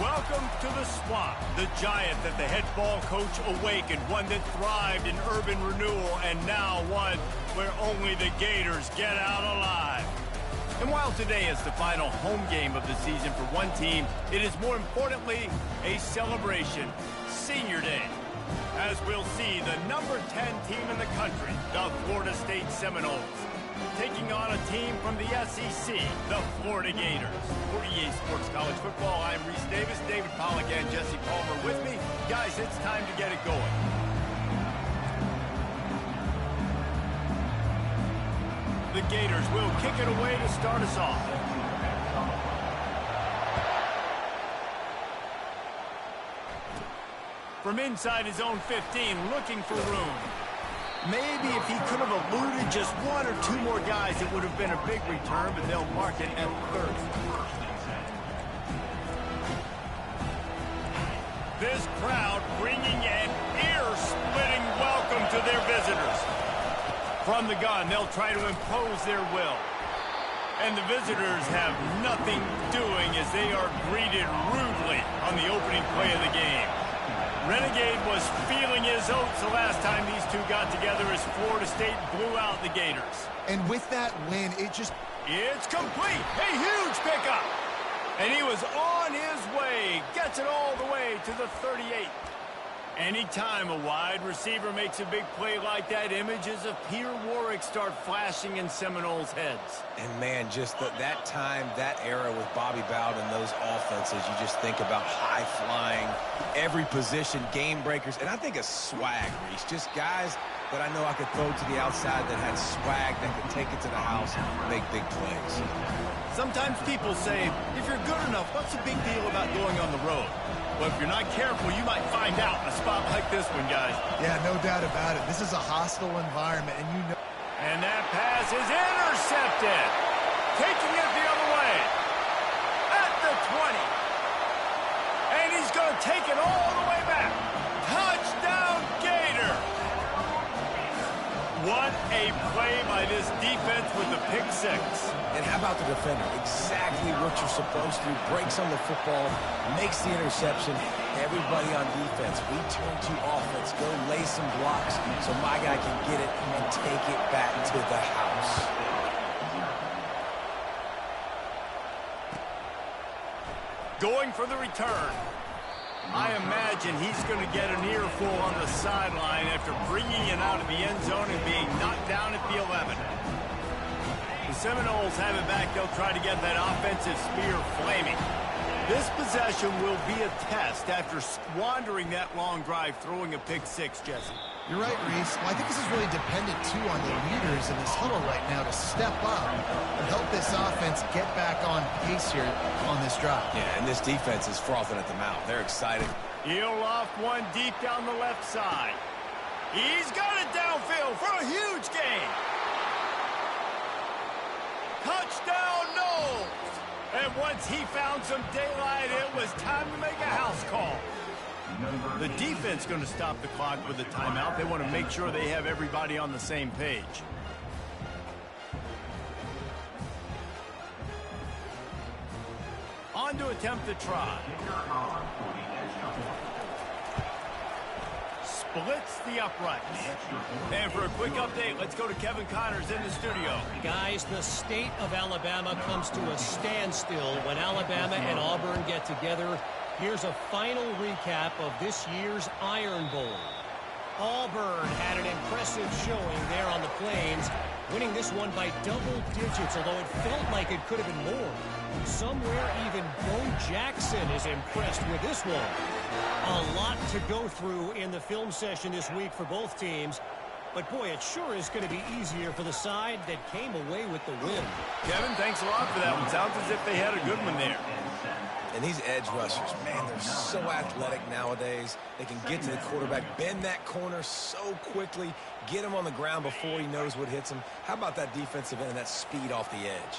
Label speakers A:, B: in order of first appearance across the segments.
A: Welcome to the Swamp, the giant that the head ball coach awakened, one that thrived in urban renewal, and now one where only the Gators get out alive. And while today is the final home game of the season for one team, it is more importantly a celebration, Senior Day. As we'll see, the number 10 team in the country, the Florida State Seminoles, taking on a team from the SEC, the Florida Gators. For EA Sports College Football, I'm Reese Davis, David Pollack, and Jesse Palmer with me. Guys, it's time to get it going. The Gators will kick it away to start us off. From inside his own 15, looking for room. Maybe if he could have eluded just one or two more guys, it would have been a big return, but they'll mark it at 30. This crowd bringing an ear-splitting welcome to their visitors. From the gun, they'll try to impose their will. And the visitors have nothing doing as they are greeted rudely on the opening play of the game. Renegade was feeling his oats the last time these two got together as Florida State blew out the Gators. And with that win, it's complete! A huge pickup! And he was on his way. Gets it all the way to the 38. Anytime a wide receiver makes a big play like that, images of Peter Warrick start flashing in Seminoles' heads.
B: And, man, just that time, that era with Bobby Bowden and those offenses, you just think about high-flying, every position, game breakers, and I think of swag, Reese. Just guys that I know I could throw to the outside that had swag that could take it to the house and make big plays.
A: Sometimes people say, if you're good enough, what's the big deal about going on the road? Well, if you're not careful, you might find out in a spot like this one, guys.
C: Yeah, no doubt about it. This is a hostile environment, and you know.
A: And that pass is intercepted. Taking it the other way. At the 20. And he's going to take it all the way back. Touchdown, Gator. What a play by this defense with the pick six.
B: And how about the defender? Exactly what you're supposed to. Breaks on the football, makes the interception. Everybody on defense, we turn to offense. Go lay some blocks so my guy can get it and take it back to the house.
A: Going for the return. I imagine he's going to get an earful on the sideline after bringing it out of the end zone and being knocked down at the 11. The Seminoles have it back. They'll try to get that offensive spear flaming. This possession will be a test after squandering that long drive, throwing a pick six, Jesse.
C: You're right, Reese. Well, I think this is really dependent, too, on the leaders in this huddle right now to step up and help this offense get back on pace here on this drive.
B: Yeah, and this defense is frothing at the mouth. They're excited.
A: He'll loft one deep down the left side. He's got it downfield for a huge gain. Touchdown, Noles! And once he found some daylight, it was time to make a house call. The defense going to stop the clock with a timeout. They want to make sure they have everybody on the same page. On to attempt the try. Splits the uprights. And for a quick update, let's go to Kevin Connors in the studio.
D: Guys, the state of Alabama comes to a standstill when Alabama and Auburn get together. Here's a final recap of this year's Iron Bowl. Auburn had an impressive showing there on the Plains, winning this one by double digits, although it felt like it could have been more. Somewhere even Bo Jackson is impressed with this one. A lot to go through in the film session this week for both teams. But, boy, it sure is going to be easier for the side that came away with the win.
A: Kevin, thanks a lot for that one. Sounds as if they had a good one there.
B: And these edge rushers, man, they're so athletic nowadays. They can get to the quarterback, bend that corner so quickly, get him on the ground before he knows what hits him. How about that defensive end and that speed off the edge?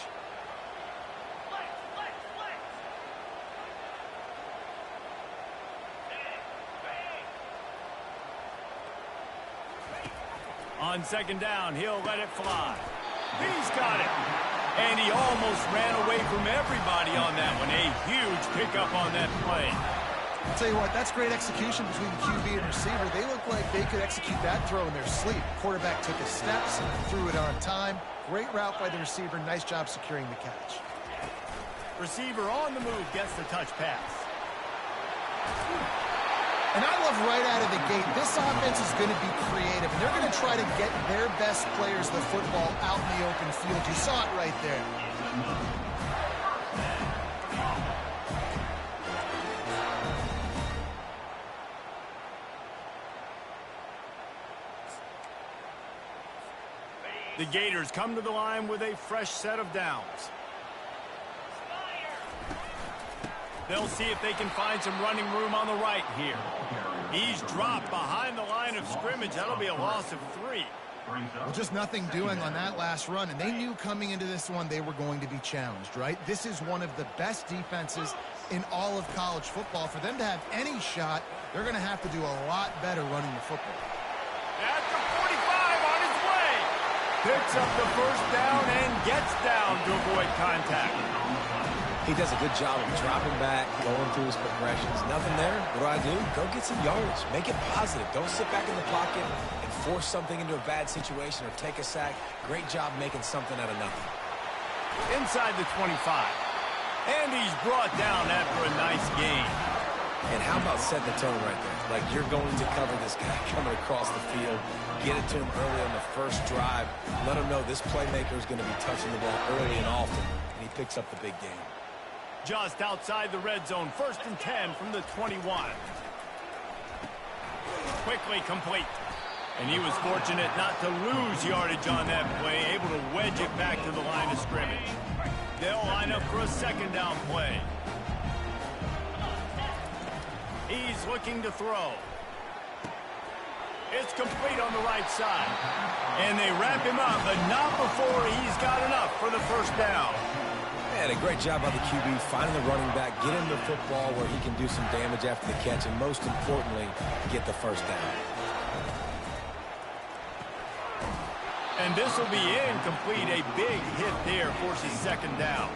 A: On second down, he'll let it fly. He's got it. And he almost ran away from everybody on that one. A huge pickup on that play.
C: I'll tell you what, that's great execution between the QB and receiver. They look like they could execute that throw in their sleep. Quarterback took his steps, threw it on time. Great route by the receiver. Nice job securing the catch.
A: Receiver on the move gets the touch pass.
C: And I love right out of the gate, this offense is going to be creative, and they're going to try to get their best players the football out in the open field. You saw it right there.
A: The Gators come to the line with a fresh set of downs. They'll see if they can find some running room on the right here. He's dropped behind the line of scrimmage. That'll be a loss of 3.
C: Well, just nothing doing on that last run, and they knew coming into this one they were going to be challenged, right? This is one of the best defenses in all of college football. For them to have any shot, they're going to have to do a lot better running the football.
A: At the 45 on his way. Picks up the first down and gets down to avoid contact.
B: He does a good job of dropping back, going through his progressions. Nothing there. What do? Go get some yardage. Make it positive. Don't sit back in the pocket and force something into a bad situation or take a sack. Great job making something out of nothing.
A: Inside the 25. And he's brought down after a nice gain.
B: And how about setting the tone right there? Like, you're going to cover this guy coming across the field. Get it to him early on the first drive. Let him know this playmaker is going to be touching the ball early and often. And he picks up the big game.
A: Just outside the red zone, 1st and 10 from the 21. Quickly complete. And he was fortunate not to lose yardage on that play, able to wedge it back to the line of scrimmage. They'll line up for a 2nd down play. He's looking to throw. It's complete on the right side. And they wrap him up, but not before he's got enough for the 1st down.
B: And a great job by the QB finding the running back, get him the football where he can do some damage after the catch, and most importantly, get the 1st down.
A: And this will be incomplete. A big hit there forces 2nd down.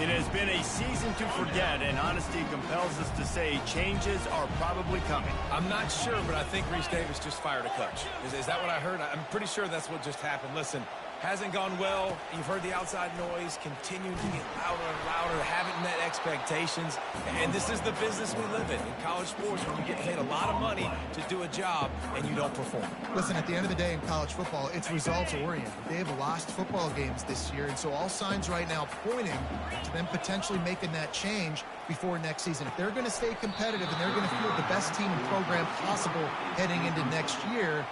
A: It has been a season to forget, and honesty compels us to say changes are probably coming.
B: I'm not sure, but I think Reese Davis just fired a coach. Is that what I heard? I'm pretty sure that's what just happened. Listen, hasn't gone well. You've heard the outside noise, continuing to get louder and louder, haven't met expectations. And this is the business we live in college sports, when you get paid a lot of money to do a job and you don't perform.
C: Listen, at the end of the day in college football, it's results-oriented. They have lost football games this year, and so all signs right now pointing to them potentially making that change before next season. If they're going to stay competitive and they're going to field the best team and program possible heading into next year,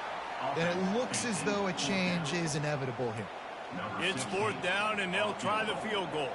C: then it looks as though a change is inevitable here.
A: It's 4th down, and they'll try the field goal.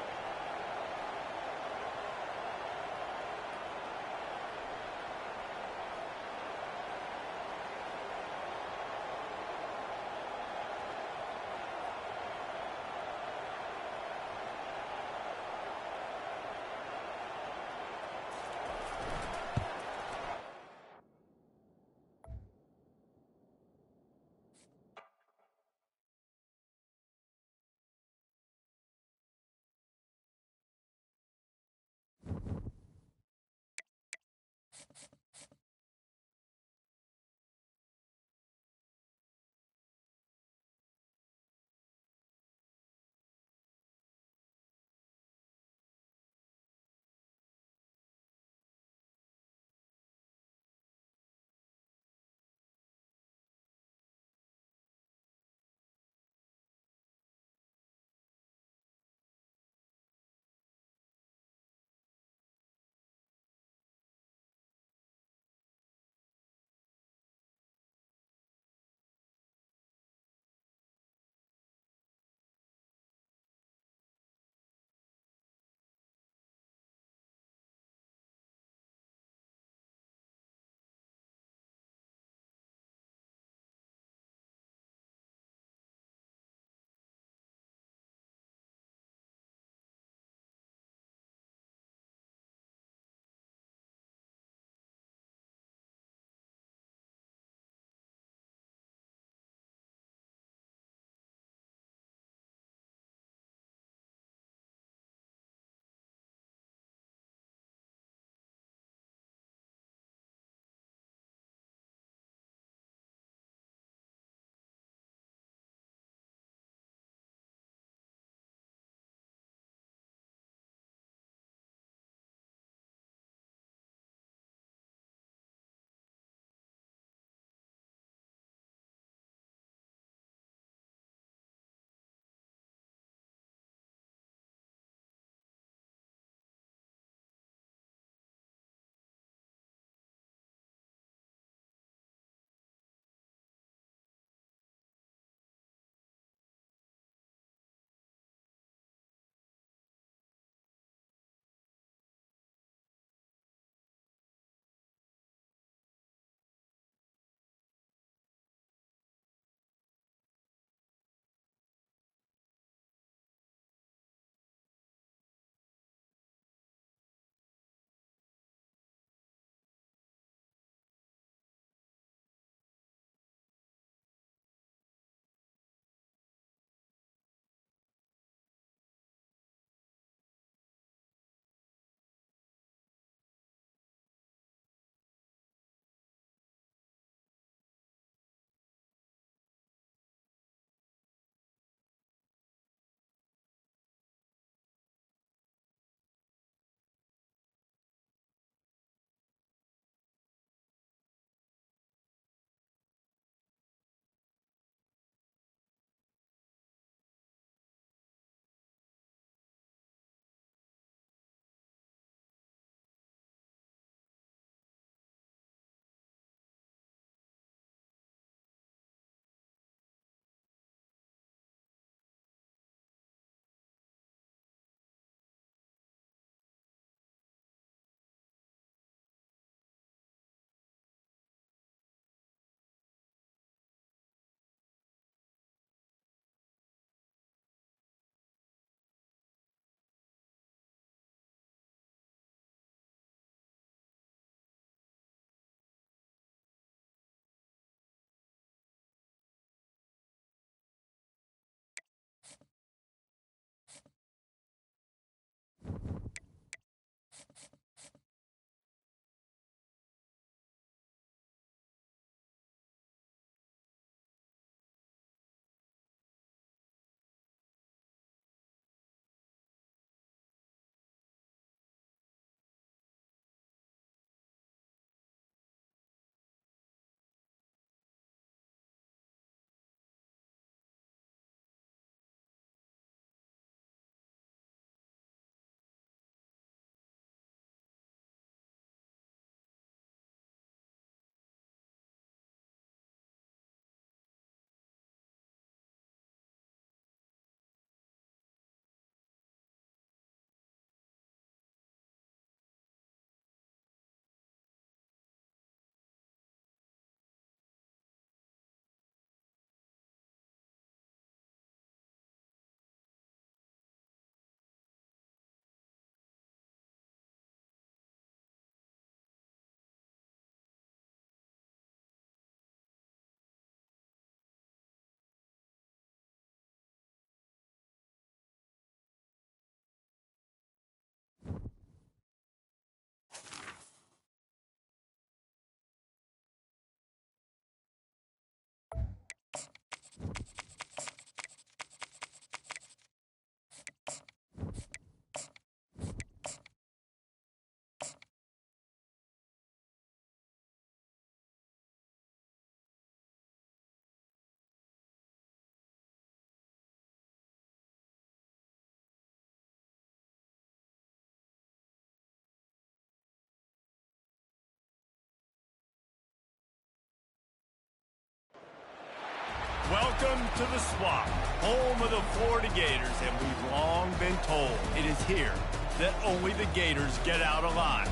A: Welcome to the Swamp, home of the Florida Gators, and we've long been told it is here that only the Gators get out alive.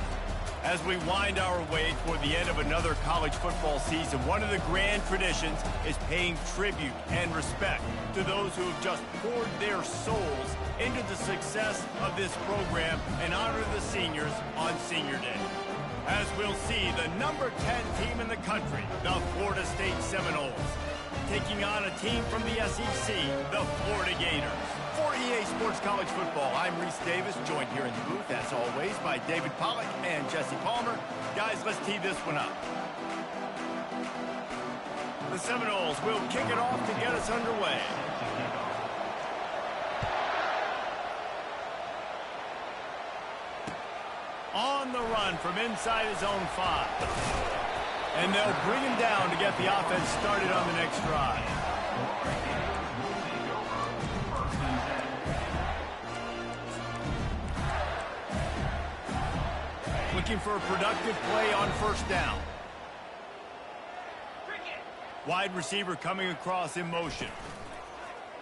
A: As we wind our way toward the end of another college football season, one of the grand traditions is paying tribute and respect to those who have just poured their souls into the success of this program and honor the seniors on Senior Day. As we'll see, the number 10 team in the country, the Florida State Seminoles, taking on a team from the SEC, the Florida Gators. For EA Sports College Football, I'm Reese Davis, joined here in the booth, as always, by David Pollack and Jesse Palmer. Guys, let's tee this one up. The Seminoles will kick it off to get us underway. On the run from inside his own 5. And they'll bring him down to get the offense started on the next drive. Looking for a productive play on first down. Wide receiver coming across in motion.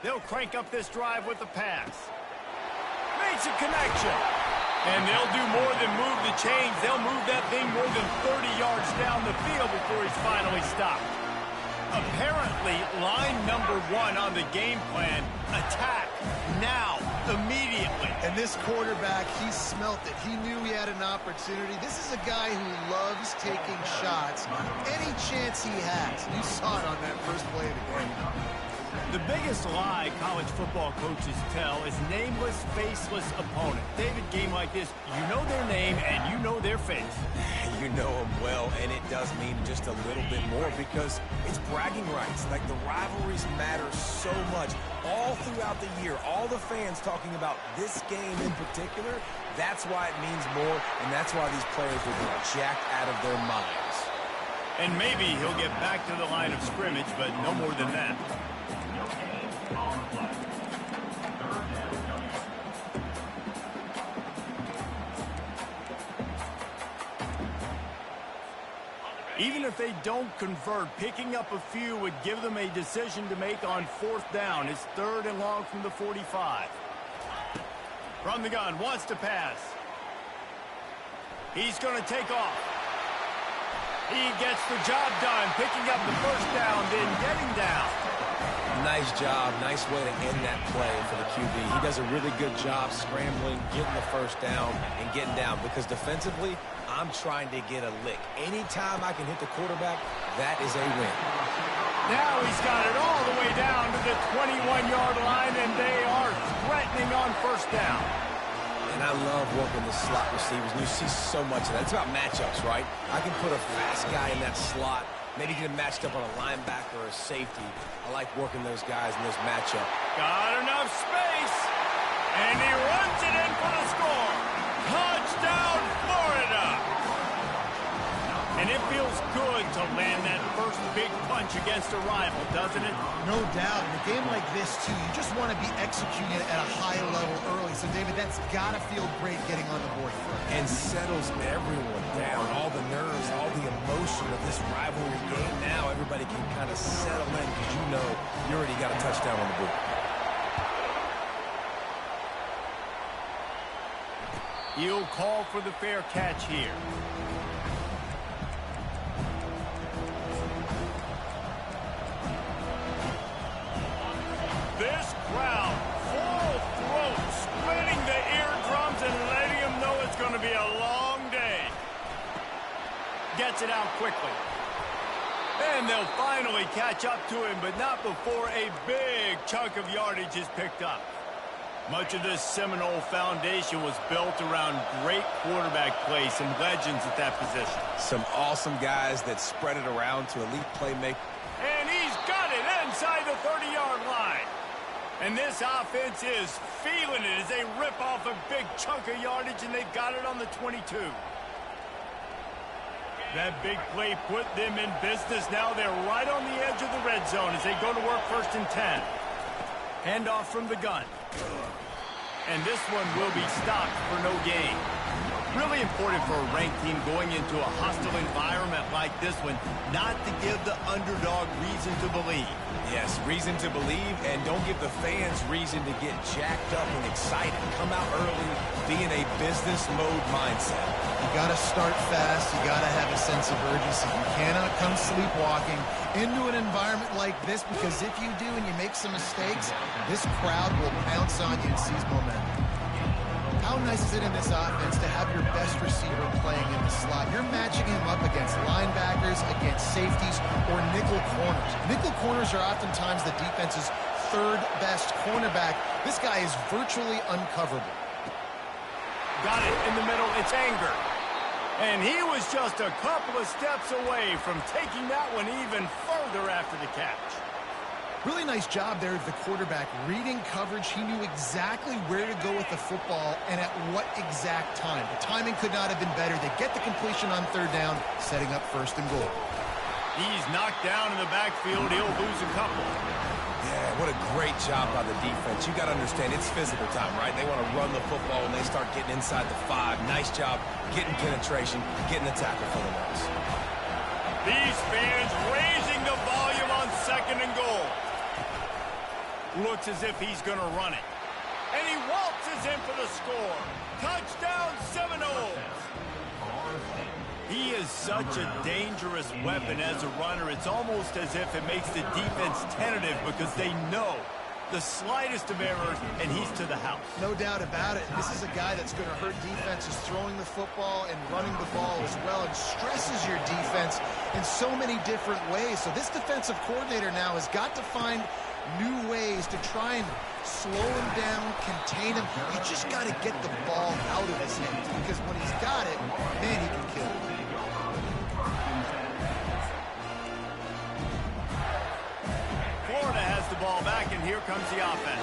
A: They'll crank up this drive with the pass. Makes a connection. And they'll do more than move the chains. They'll move that thing more than 30 yards down the field before he's finally stopped. Apparently, line number 1 on the game plan, attack now, immediately.
C: And this quarterback, he smelt it. He knew he had an opportunity. This is a guy who loves taking shots any chance he has. You saw it on that first play of the game.
A: The biggest lie college football coaches tell is nameless, faceless opponent. David, game like this, you know their name and you know their face.
B: You know them well, and it does mean just a little bit more because it's bragging rights. Like, the rivalries matter so much all throughout the year. All the fans talking about this game in particular, that's why it means more, and that's why these players will be jacked out of their minds.
A: And maybe he'll get back to the line of scrimmage, but no more than that. Even if they don't convert, picking up a few would give them a decision to make on fourth down. It's 3rd and long from the 45. From the gun, wants to pass. He's going to take off. He gets the job done, picking up the first down, then getting down.
B: Nice job. Nice way to end that play for the QB. He does a really good job scrambling, getting the first down, and getting down. Because defensively, I'm trying to get a lick. Anytime I can hit the quarterback, that is a win.
A: Now he's got it all the way down to the 21-yard line, and they are threatening on first down.
B: And I love working the slot receivers. And you see so much of that. It's about matchups, right? I can put a fast guy in that slot, maybe get him matched up on a linebacker or a safety. I like working those guys in those matchups.
A: Got enough space, and he runs it in for the score. Touchdown, Florida! And it feels good to land that first big punch against a rival, doesn't it?
C: No doubt. In a game like this, too, you just want to be executing it at a high level early. So, David, that's got to feel great getting on the board first.
B: And settles everyone down. All the nerves, all the emotion of this rivalry game. Now everybody can kind of settle in because you know you already got a touchdown on the board.
A: He'll call for the fair catch here. This crowd, full throat, splitting the eardrums and letting them know it's going to be a long day. Gets it out quickly. And they'll finally catch up to him, but not before a big chunk of yardage is picked up. Much of this Seminole foundation was built around great quarterback play, some legends at that position.
B: Some awesome guys that spread it around to elite playmakers.
A: And he's got it inside the 30-yard line. And this offense is feeling it as they rip off a big chunk of yardage, and they've got it on the 22. That big play put them in business. Now they're right on the edge of the red zone as they go to work 1st and 10. Handoff from the gun. And this one will be stopped for no gain. Really important for a ranked team going into a hostile environment like this one, not to give the underdog reason to believe.
B: Yes, reason to believe, and don't give the fans reason to get jacked up and excited. Come out early, be in a business mode mindset.
C: You got to start fast. You got to have a sense of urgency. You cannot come sleepwalking into an environment like this, because if you do and you make some mistakes, this crowd will pounce on you and seize momentum. How nice is it in this offense to have your best receiver playing in the slot? You're matching him up against linebackers, against safeties, or nickel corners. Nickel corners are oftentimes the defense's third best cornerback. This guy is virtually uncoverable.
A: Got it in the middle. It's Anger. And he was just a couple of steps away from taking that one even further after the catch.
C: Really nice job there of the quarterback. Reading coverage, he knew exactly where to go with the football and at what exact time. The timing could not have been better. They get the completion on third down, setting up first and goal.
A: He's knocked down in the backfield. He'll lose a couple.
B: Yeah, what a great job by the defense. You got to understand, it's physical time, right? They want to run the football when they start getting inside the 5. Nice job getting penetration, getting the tackle for the loss.
A: These fans raising the volume on second and goal. Looks as if he's going to run it. And he waltzes in for the score. Touchdown, Seminoles. He is such a dangerous weapon as a runner. It's almost as if it makes the defense tentative because they know the slightest of errors, and he's to the house.
C: No doubt about it. This is a guy that's going to hurt defenses throwing the football and running the ball as well, and stresses your defense in so many different ways. So this defensive coordinator now has got to find new ways to try and slow him down, contain him. You just got to get the ball out of his hands, because when he's got it, man, he can kill it.
A: Florida has the ball back, and here comes the offense.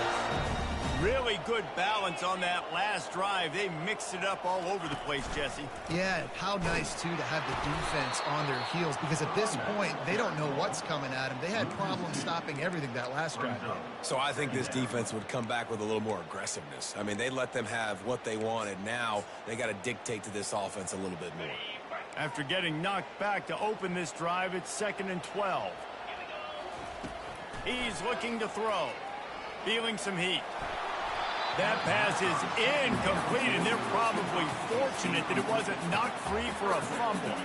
A: Really good balance on that last drive. They mixed it up all over the place, Jesse.
C: Yeah, how nice, too, to have the defense on their heels, because at this point, they don't know what's coming at them. They had problems stopping everything that last drive.
B: So I think this defense would come back with a little more aggressiveness. I mean, they let them have what they wanted. Now they got to dictate to this offense a little bit more.
A: After getting knocked back to open this drive, it's 2nd and 12. He's looking to throw. Feeling some heat. That pass is incomplete, and they're probably fortunate that it wasn't knocked free for a fumble.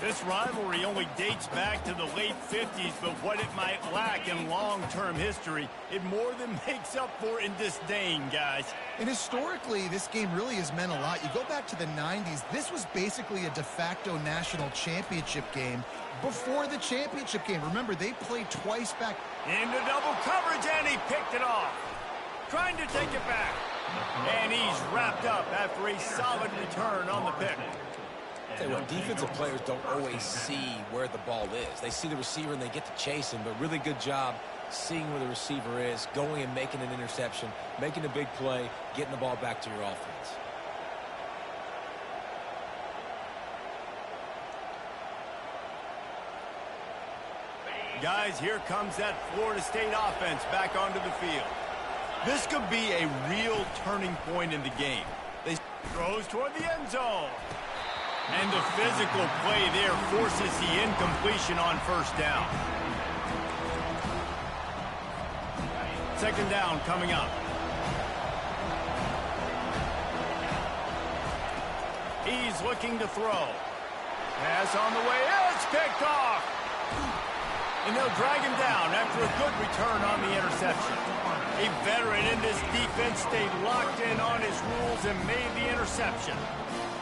A: This rivalry only dates back to the late 50s, but what it might lack in long-term history, it more than makes up for in disdain, guys.
C: And historically, this game really has meant a lot. You go back to the 90s, this was basically a de facto national championship game before the championship game. Remember, they played twice back.
A: Into double coverage, and he picked it off. Trying to take it back. And he's wrapped up after a solid return on the pick.
B: Tell you what, defensive players don't always see where the ball is. They see the receiver and they get to chase him, but really good job seeing where the receiver is, going and making an interception, making a big play, getting the ball back to your offense.
A: Guys, here comes that Florida State offense back onto the field. This could be a real turning point in the game. They throws toward the end zone. And the physical play there forces the incompletion on first down. 2nd down coming up. He's looking to throw. Pass on the way. It's picked off. And they'll drag him down after a good return on the interception. A veteran in this defense stayed locked in on his rules and made the interception.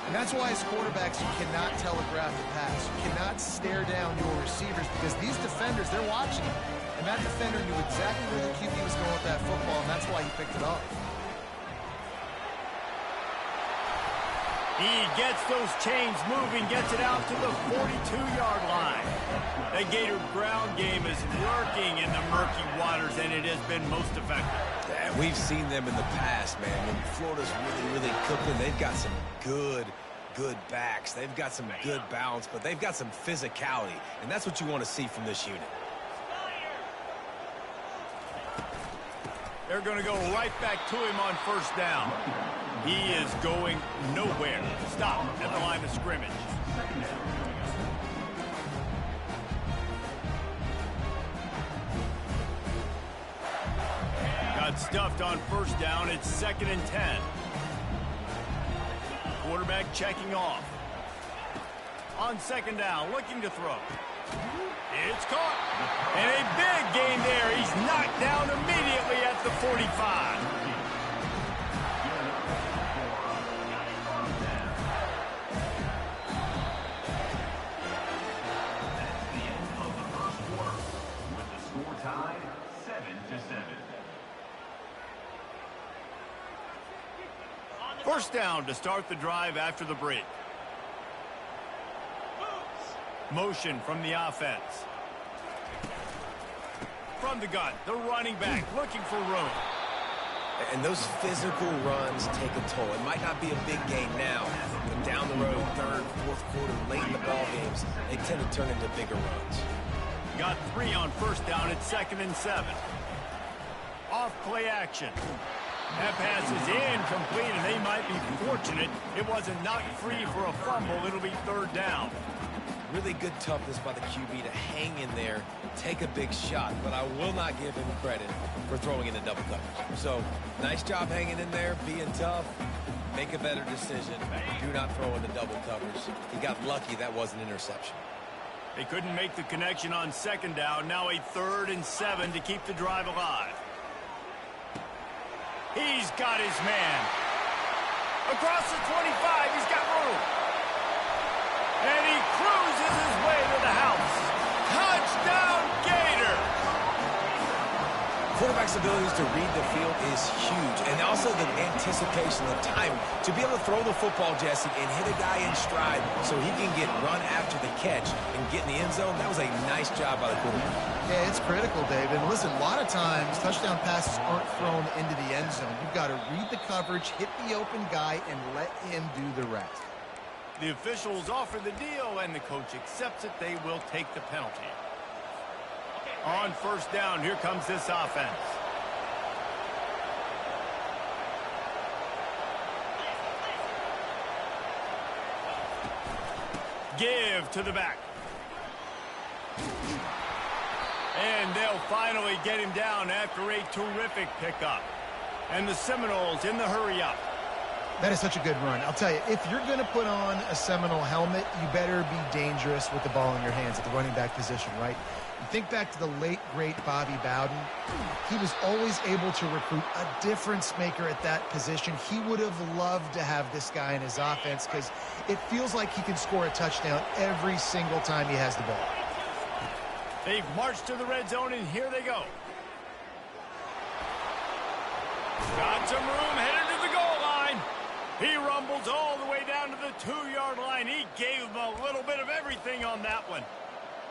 C: And that's why as quarterbacks, you cannot telegraph the pass. You cannot stare down your receivers, because these defenders, they're watching him. And that defender knew exactly where the QB was going with that football, and that's why he picked it up.
A: He gets those chains moving, gets it out to the 42-yard line. The Gator ground game is lurking in the murky waters, and it has been most effective.
B: Yeah, we've seen them in the past, man. When Florida's really cooking, they've got some good backs. They've got some good balance, but they've got some physicality, and that's what you want to see from this unit.
A: They're going to go right back to him on first down. He is going nowhere. Stop at the line of scrimmage. Got stuffed on first down. It's 2nd and 10. Quarterback checking off. On 2nd down, looking to throw. It's caught. And a big gain there. He's knocked down immediately at the 45.
E: With the score tied 7-7.
A: First down to start the drive after the break. Motion from the offense. From the gun, the running back looking for room.
B: And those physical runs take a toll. It might not be a big game now, but down the road, 3rd, 4th quarter, late in the ball games, they tend to turn into bigger runs.
A: Got 3 on first down at 2nd and 7. Off play action. That pass is incomplete, and they might be fortunate it wasn't knocked free for a fumble. It'll be 3rd down.
B: Really good toughness by the QB to hang in there, take a big shot, but I will not give him credit for throwing into double coverage. So, nice job hanging in there, being tough, make a better decision. Do not throw into double coverage. He got lucky that was an interception.
A: They couldn't make the connection on 2nd down. Now a 3rd and 7 to keep the drive alive. He's got his man. Across the 25, he's got room. And he cruises his way to the house. Touchdown, Gator!
B: Quarterback's abilities to read the field is huge, and also the anticipation, the timing. To be able to throw the football, Jesse, and hit a guy in stride so he can get run after the catch and get in the end zone, that was a nice job by the quarterback.
C: Yeah, it's critical, David. And listen, a lot of times touchdown passes aren't thrown into the end zone. You've got to read the coverage, hit the open guy, and let him do the rest.
A: The officials offer the deal, and the coach accepts it. They will take the penalty. On first down, here comes this offense. Give to the back. And they'll finally get him down after a terrific pickup. And the Seminoles in the hurry-up.
C: That is such a good run. I'll tell you, if you're going to put on a Seminole helmet, you better be dangerous with the ball in your hands at the running back position, right? You think back to the late, great Bobby Bowden. He was always able to recruit a difference maker at that position. He would have loved to have this guy in his offense because it feels like he can score a touchdown every single time he has the ball.
A: They've marched to the red zone, and here they go. Got some room, headed to the goal line. He rumbles all the way down to the 2-yard line. He gave him a little bit of everything on that one.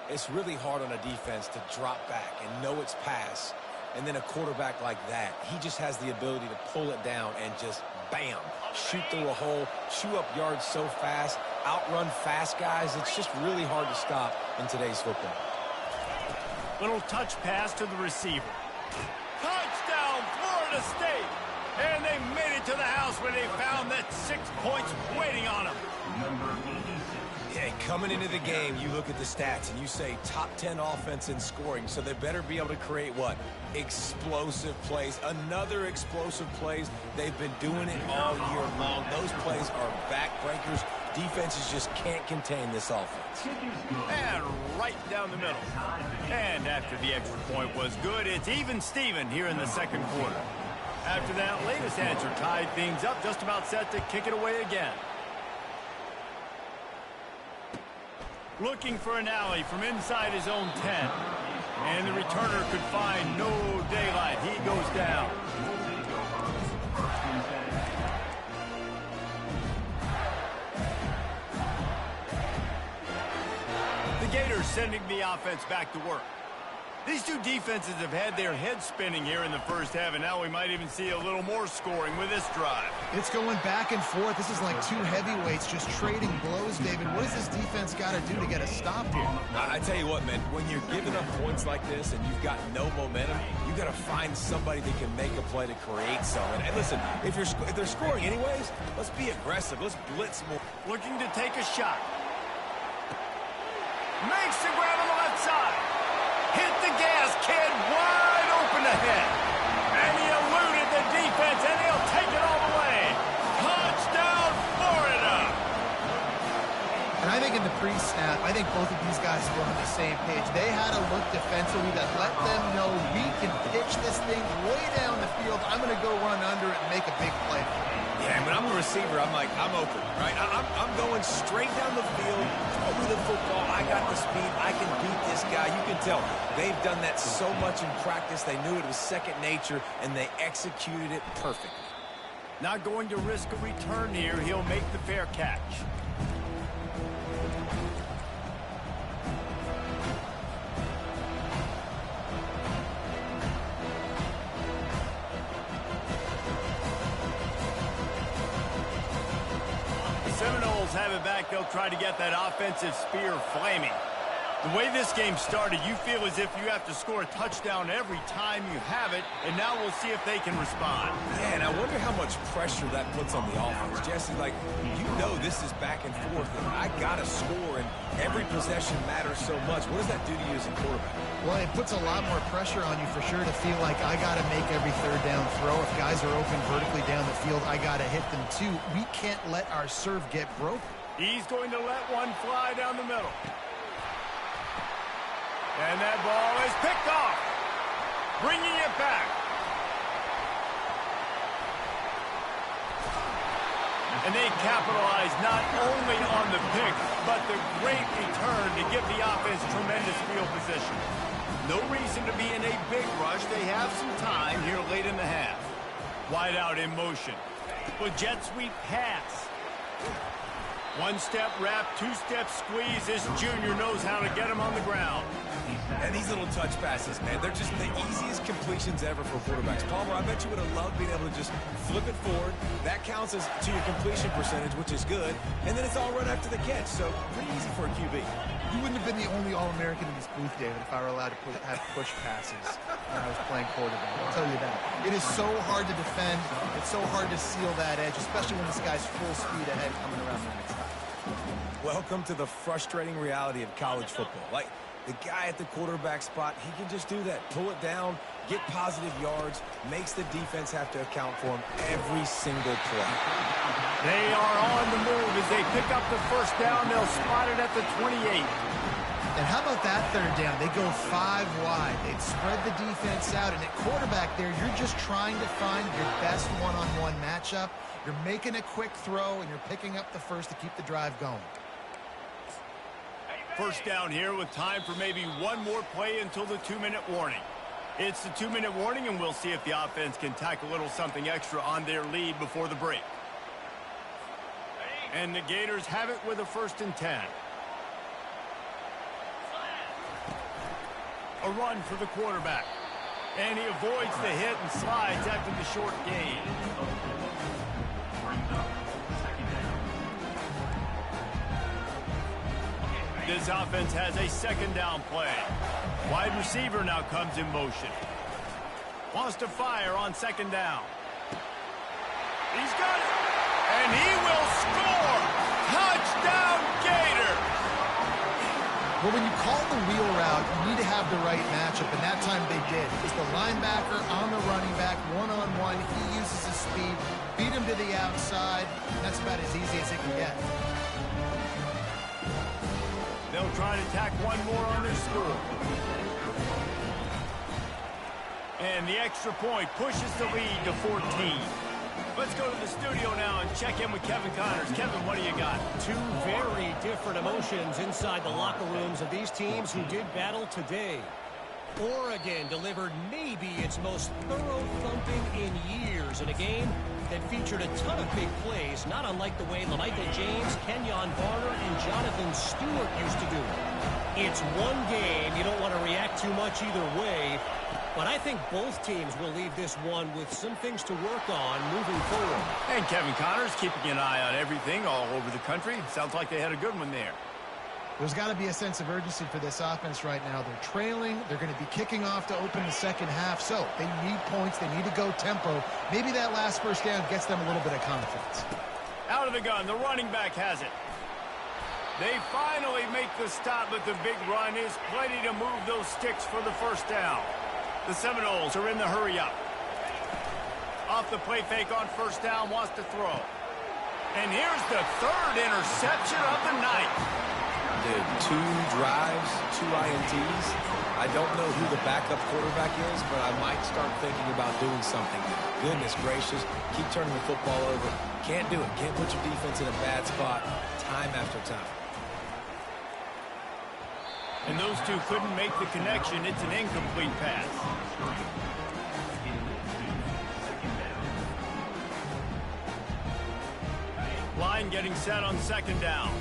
B: It's really hard on a defense to drop back and know it's pass. And then a quarterback like that, he just has the ability to pull it down and just, bam, shoot through a hole, chew up yards so fast, outrun fast guys. It's just really hard to stop in today's football.
A: Little touch pass to the receiver. Touchdown, Florida State! And they made it to the house where they found that 6 points waiting on them.
B: Yeah, coming into the game, you look at the stats and you say top 10 offense in scoring, so they better be able to create what? Explosive plays. Another explosive plays. They've been doing it all year long. Those plays are backbreakers. Defenses just can't contain this offense.
A: And right down the middle. And after the extra point was good, it's even Steven here in the second quarter. After that latest answer tied things up, just about set to kick it away again. Looking for an alley from inside his own 10. And the returner could find no daylight. He goes down. The Gators sending the offense back to work. These two defenses have had their heads spinning here in the first half, and now we might even see a little more scoring with this drive.
C: It's going back and forth. This is like two heavyweights just trading blows, David. What does this defense got to do to get a stop here?
B: I tell you what, man, when you're giving up points like this and you've got no momentum, you got to find somebody that can make a play to create something. And listen, if they're scoring anyways, let's be aggressive. Let's blitz more.
A: Looking to take a shot. Makes the grab on the left side. Hit the gas, kid, wide open ahead. And he eluded the defense, and he'll take it all the way. Touchdown, Florida.
C: And I think in the pre-snap, I think both of these guys were on the same page. They had a look defensively that let them know we can pitch this thing way down the field. I'm going to go run under it and make a big play.
B: Yeah, when I'm a receiver, I'm like, I'm open, right? I'm going straight down the field, throw me the football. I got the speed. I can beat this guy. You can tell they've done that so much in practice. They knew it was second nature, and they executed it perfectly.
A: Not going to risk a return here. He'll make the fair catch. Seminoles have it back. They'll try to get that offensive spear flaming. The way this game started, you feel as if you have to score a touchdown every time you have it, and now we'll see if they can respond.
B: Yeah, and I wonder how much pressure that puts on the offense. Jesse, like, you know this is back and forth, and I got to score, and every possession matters so much. What does that do to you as a quarterback?
C: Well, it puts a lot more pressure on you for sure to feel like I got to make every third down throw. If guys are open vertically down the field, I got to hit them too. We can't let our serve get broken.
A: He's going to let one fly down the middle. And that ball is picked off. Bringing it back. And they capitalize not only on the pick, but the great return to give the offense tremendous field position. No reason to be in a big rush. They have some time here late in the half. Wide out in motion. With jet sweep pass. One-step wrap, two-step squeeze. This junior knows how to get him on the ground.
B: And these little touch passes, man, they're just the easiest completions ever for quarterbacks. Palmer, I bet you would have loved being able to just flip it forward. That counts as to your completion percentage, which is good. And then it's all run after the catch, so pretty easy for a QB.
C: You wouldn't have been the only All-American in this booth, David, if I were allowed to have push passes when I was playing quarterback. I'll tell you that. It is so hard to defend. It's so hard to seal that edge, especially when this guy's full speed ahead coming around the next time.
B: Welcome to the frustrating reality of college football. Like, the guy at the quarterback spot, he can just do that. Pull it down, get positive yards, makes the defense have to account for him every single play.
A: They are on the move as they pick up the first down. They'll spot it at the 28.
C: And how about that third down? They go 5 wide. They'd spread the defense out. And at quarterback there, you're just trying to find your best one-on-one matchup. You're making a quick throw, and you're picking up the first to keep the drive going.
A: First down here with time for maybe one more play until the 2-minute warning. It's the 2-minute warning, and we'll see if the offense can tack a little something extra on their lead before the break. And the Gators have it with a 1st and 10. A run for the quarterback. And he avoids the hit and slides after the short gain. This offense has a 2nd down play. Wide receiver now comes in motion. Wants to fire on 2nd down. He's got it. And he will score. Touchdown, Gators.
C: Well, when you call the wheel route, you need to have the right matchup, and that time they did. It's the linebacker on the running back, one-on-one. He uses his speed, beat him to the outside. That's about as easy as it can get.
A: They'll try to tack one more on their score. And the extra point pushes the lead to 14. Let's go to the studio now and check in with Kevin Connors. Kevin, what do you got?
D: Two very different emotions inside the locker rooms of these teams who did battle today. Oregon delivered maybe its most thorough thumping in years in a game that featured a ton of big plays, not unlike the way LaMichael James, Kenyon Barner, and Jonathan Stewart used to do it. It's one game. You don't want to react too much either way, but I think both teams will leave this one with some things to work on moving forward.
A: And Kevin Connors keeping an eye on everything all over the country. Sounds like they had a good one there.
C: There's got to be a sense of urgency for this offense right now. They're trailing. They're going to be kicking off to open the second half. So they need points. They need to go tempo. Maybe that last first down gets them a little bit of confidence.
A: Out of the gun. The running back has it. They finally make the stop, but the big run is plenty to move those sticks for the first down. The Seminoles are in the hurry up. Off the play fake on first down, wants to throw. And here's the third interception of the night.
B: Dude, 2 drives, 2 INTs. I don't know who the backup quarterback is, but I might start thinking about doing something. Goodness gracious, keep turning the football over. Can't do it. Can't put your defense in a bad spot time after time.
A: And those two couldn't make the connection. It's an incomplete pass. Line getting set on second down.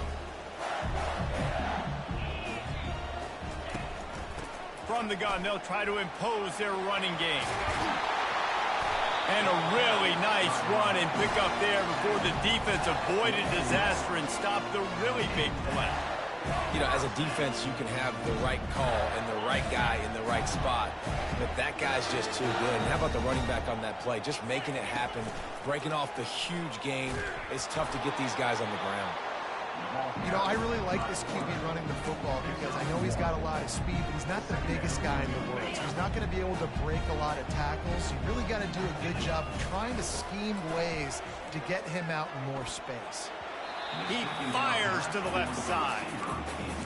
A: From the gun, they'll try to impose their running game. And a really nice run and pick up there before the defense avoided disaster and stopped the really big play.
B: You know, as a defense, you can have the right call and the right guy in the right spot, but that guy's just too good. And how about the running back on that play? Just making it happen, breaking off the huge gain. It's tough to get these guys on the ground.
C: You know, I really like this QB running the football because I know he's got a lot of speed, but he's not the biggest guy in the world. So he's not going to be able to break a lot of tackles. You really got to do a good job of trying to scheme ways to get him out in more space.
A: He fires to the left side.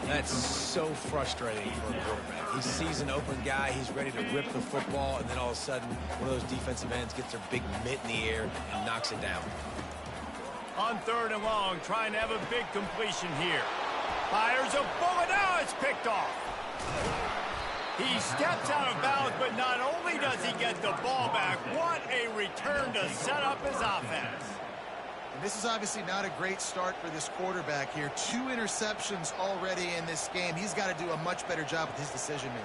B: That's so frustrating for a quarterback. He sees an open guy, he's ready to rip the football, and then all of a sudden, one of those defensive ends gets their big mitt in the air and knocks it down.
A: On third and long, trying to have a big completion here. Fires a bullet. Now it's picked off. He steps out of bounds, but not only does he get the ball back, what a return to set up his offense.
C: And this is obviously not a great start for this quarterback here. 2 interceptions already in this game. He's got to do a much better job with his decision-making.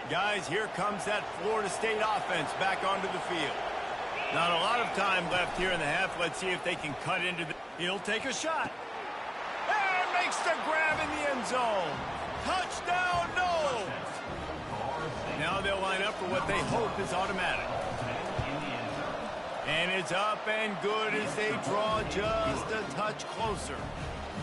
A: Guys, here comes that Florida State offense back onto the field. Not a lot of time left here in the half. Let's see if they can cut into the... He'll take a shot. And makes the grab in the end zone. Touchdown, no! Now they'll line up for what they hope is automatic. And it's up and good as they draw just a touch closer.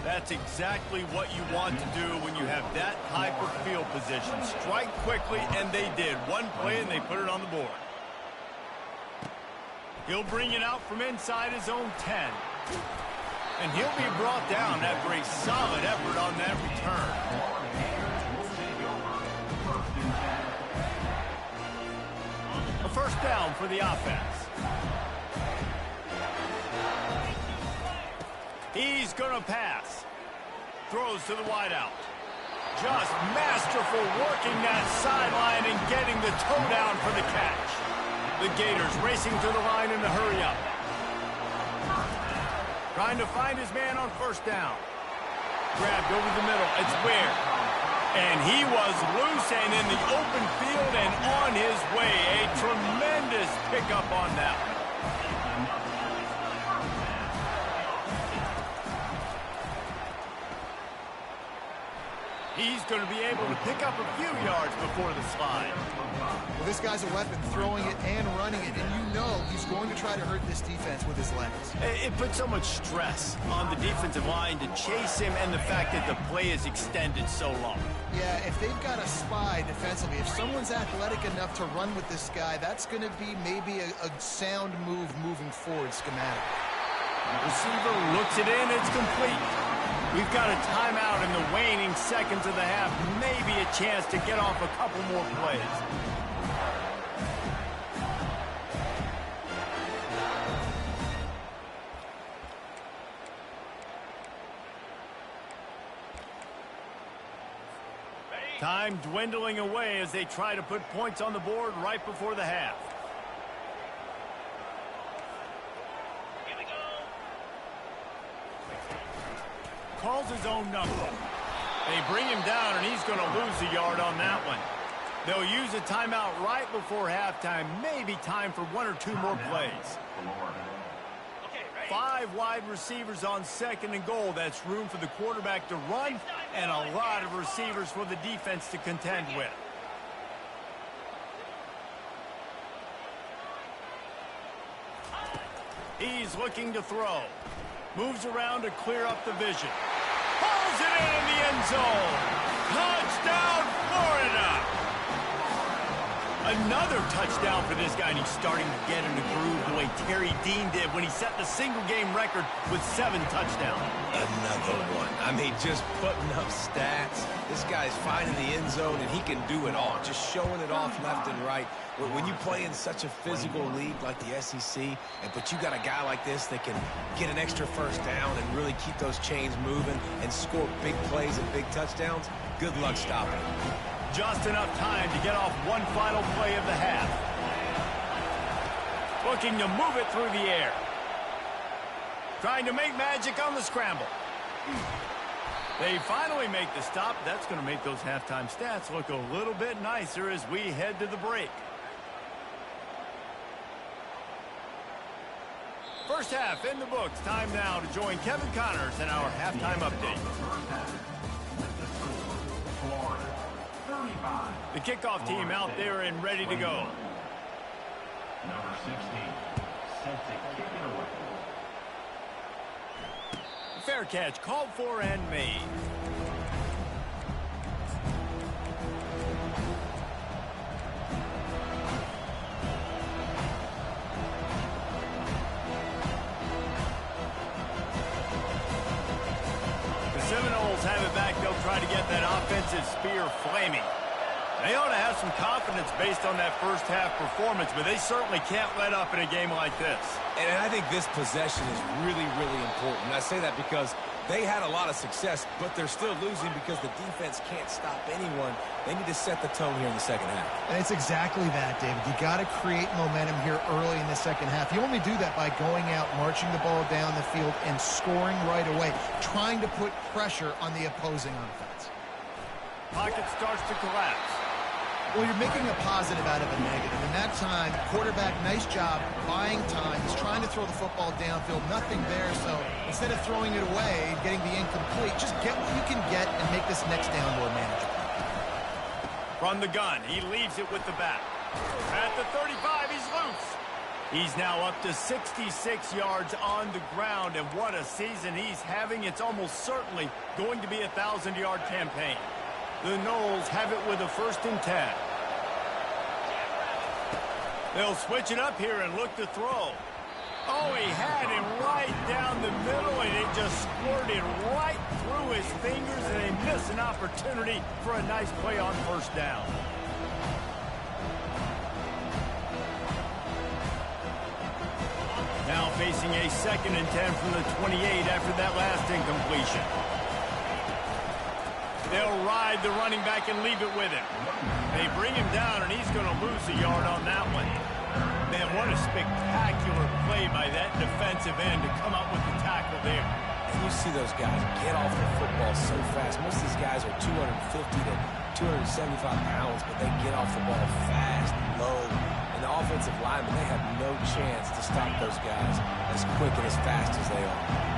A: That's exactly what you want to do when you have that type of field position. Strike quickly, and they did. One play, and they put it on the board. He'll bring it out from inside his own 10. And he'll be brought down after a solid effort on that return. A first down for the offense. He's going to pass. Throws to the wideout. Just masterful working that sideline and getting the toe down for the catch. The Gators racing to the line in the hurry up. Trying to find his man on first down. Grabbed over the middle. It's Ware. And he was loose and in the open field and on his way. A tremendous pickup on that one. He's going to be able to pick up a few yards before the slide.
C: Well, this guy's a weapon, throwing it and running it, and you know he's going to try to hurt this defense with his legs.
A: It puts so much stress on the defensive line to chase him and the fact that the play is extended so long.
C: Yeah, if they've got a spy defensively, if someone's athletic enough to run with this guy, that's going to be maybe a sound move moving forward schematically.
A: Receiver looks it in, it's complete. We've got a timeout in the waning seconds of the half. Maybe a chance to get off a couple more plays. Time dwindling away as they try to put points on the board right before the half.
F: Here we go.
A: Calls his own number. They bring him down, and he's going to lose a yard on that one. They'll use a timeout right before halftime. Maybe time for one or two more plays.
F: Okay, ready.
A: 5 wide receivers on 2nd and goal. That's room for the quarterback to run and a lot of receivers for the defense to contend with. He's looking to throw. Moves around to clear up the vision. Pulls it in the end zone. Touchdown, Florida! Another touchdown for this guy, and he's starting to get in the groove the way Terry Dean did when he set the single-game record with 7 touchdowns.
B: Another one. I mean, just putting up stats. This guy's finding the end zone, and he can do it all, just showing it off left and right. When you play in such a physical league like the SEC, but you got a guy like this that can get an extra first down and really keep those chains moving and score big plays and big touchdowns, good luck stopping him.
A: Just enough time to get off one final play of the half. Looking to move it through the air. Trying to make magic on the scramble. They finally make the stop. That's going to make those halftime stats look a little bit nicer as we head to the break. First half in the books. Time now to join Kevin Connors in our halftime update. The kickoff team out there and ready to go.
E: Number 16, set to kick it away.
A: Fair catch called for and made. The Seminoles have it back. They'll try to get that offensive spear flaming. They ought to have some confidence based on that first half performance, but they certainly can't let up in a game like this.
B: And I think this possession is really, really important. And I say that because they had a lot of success, but they're still losing because the defense can't stop anyone. They need to set the tone here in the second half.
C: And it's exactly that, David. You got to create momentum here early in the second half. You only do that by going out, marching the ball down the field, and scoring right away, trying to put pressure on the opposing offense.
A: Pocket starts to collapse.
C: Well, you're making a positive out of a negative. And that time, quarterback, nice job, buying time. He's trying to throw the football downfield. Nothing there, so instead of throwing it away, getting the incomplete, just get what you can get and make this next down more manageable.
A: From the gun, he leaves it with the back. At the 35, he's loose. He's now up to 66 yards on the ground, and what a season he's having. It's almost certainly going to be a 1,000-yard campaign. The Noles have it with a 1st and 10. They'll switch it up here and look to throw. Oh, he had him right down the middle, and it just squirted right through his fingers, and they miss an opportunity for a nice play on 1st down. Now facing a 2nd and 10 from the 28 after that last incompletion. They'll ride the running back and leave it with him. They bring him down, and he's going to lose a yard on that one. Man, what a spectacular play by that defensive end to come up with the tackle there.
B: And you see those guys get off the football so fast. Most of these guys are 250 to 275 pounds, but they get off the ball fast, low. And the offensive linemen, they have no chance to stop those guys as quick and as fast as they are.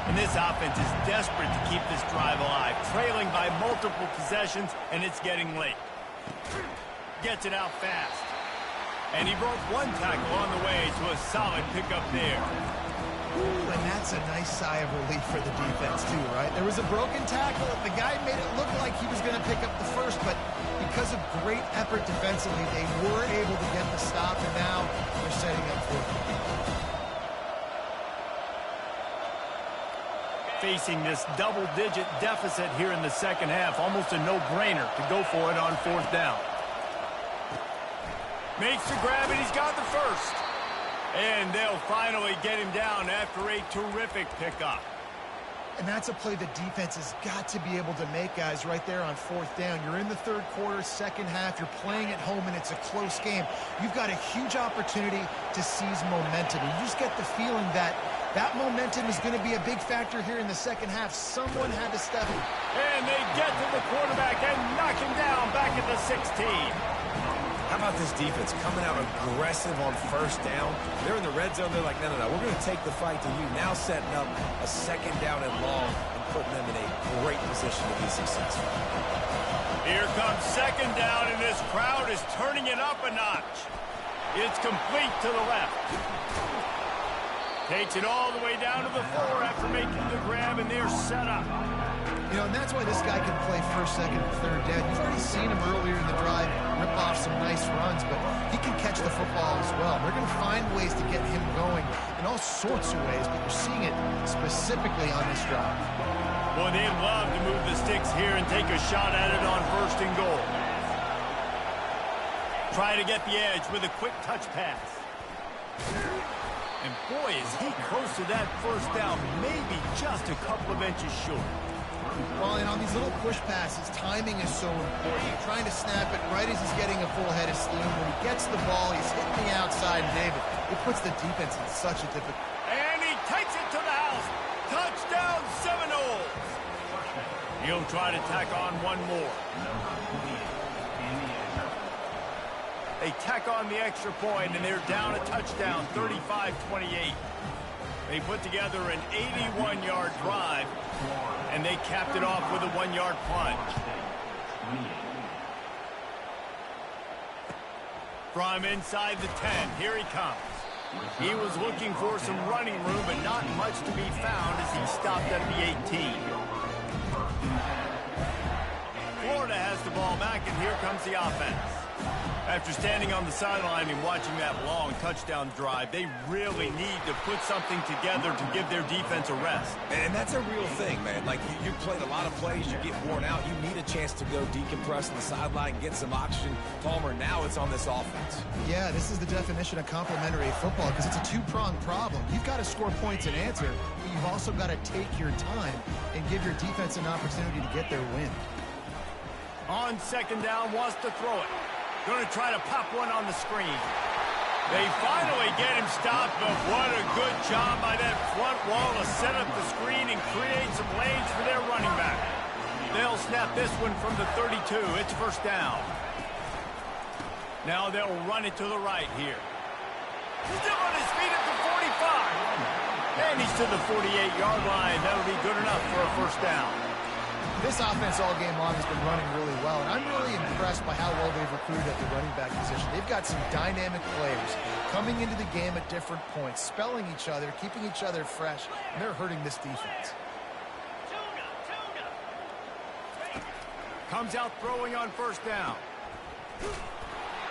A: And this offense is desperate to keep this drive alive, trailing by multiple possessions, and it's getting late. Gets it out fast. And he broke one tackle on the way to a solid pickup there.
C: Ooh, and that's a nice sigh of relief for the defense, too, right? There was a broken tackle. The guy made it look like he was going to pick up the first, but because of great effort defensively, they were able to get the stop, and now they're setting up for it.
A: Facing this double-digit deficit here in the second half, almost a no-brainer to go for it on 4th down. Makes the grab, and he's got the first. And they'll finally get him down after a terrific pickup.
C: And that's a play the defense has got to be able to make, guys, right there on fourth down. You're in the third quarter, second half. You're playing at home, and it's a close game. You've got a huge opportunity to seize momentum. You just get the feeling that that momentum is going to be a big factor here in the second half. Someone had to step in.
A: And they get to the quarterback and knock him down back at the 16.
B: How about this defense coming out aggressive on first down? They're in the red zone. They're like, no, we're going to take the fight to you. Now setting up a second down and long and putting them in a great position to be successful.
A: Here comes second down, and this crowd is turning it up a notch. It's complete to the left. Takes it all the way down to the 4 after making the grab, and they're set up.
C: You know, and that's why this guy can play first, second, and third down. You've already seen him earlier in the drive rip off some nice runs, but he can catch the football as well. They're going to find ways to get him going in all sorts of ways, but you're seeing it specifically on this drive.
A: Boy, they'd love to move the sticks here and take a shot at it on first and goal. Try to get the edge with a quick touch pass. And boy, is he close to that first down, maybe just a couple of inches short.
C: Well, and on these little push passes, timing is so important. You're trying to snap it right as he's getting a full head of steam. When he gets the ball, he's hitting the outside, David. It puts the defense in such a difficult...
A: And he takes it to the house. Touchdown, Seminoles. He'll try to tack on one more. They tack on the extra point, and they're down a touchdown, 35-28. They put together an 81-yard drive, and they capped it off with a 1-yard plunge. From inside the 10, here he comes. He was looking for some running room, but not much to be found as he stopped at the 18. Florida has the ball back, and here comes the offense. After standing on the sideline and watching that long touchdown drive, they really need to put something together to give their defense a rest.
B: And that's a real thing, man. Like, you played a lot of plays, you get worn out, you need a chance to go decompress on the sideline, get some oxygen. Palmer, now it's on this offense.
C: Yeah, this is the definition of complementary football because it's a two-pronged problem. You've got to score points and answer, but you've also got to take your time and give your defense an opportunity to get their win.
A: On second down, wants to throw it. Going to try to pop one on the screen. They finally get him stopped, but what a good job by that front wall to set up the screen and create some lanes for their running back. They'll snap this one from the 32. It's first down. Now they'll run it to the right here. Still on his feet at the 45. And he's to the 48-yard line. That'll be good enough for a first down.
C: This offense all game long has been running really well, and I'm really impressed by how well they've recruited at the running back position. They've got some dynamic players coming into the game at different points, spelling each other, keeping each other fresh, and they're hurting this defense.
A: Comes out throwing on first down.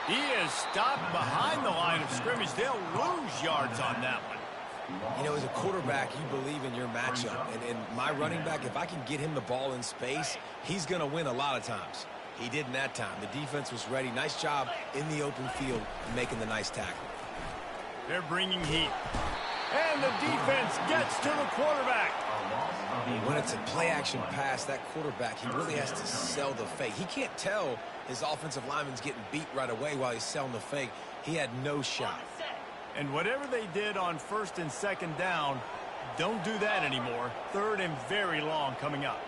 A: He is stopped behind the line of scrimmage. They'll lose yards on that one.
B: You know, as a quarterback, you believe in your matchup. And my running back, if I can get him the ball in space, he's going to win a lot of times. He didn't that time. The defense was ready. Nice job in the open field making the nice tackle.
A: They're bringing heat. And the defense gets to the quarterback.
B: When it's a play-action pass, that quarterback, he really has to sell the fake. He can't tell his offensive lineman's getting beat right away while he's selling the fake. He had no shot.
A: And whatever they did on first and second down, don't do that anymore. Third and very long coming up.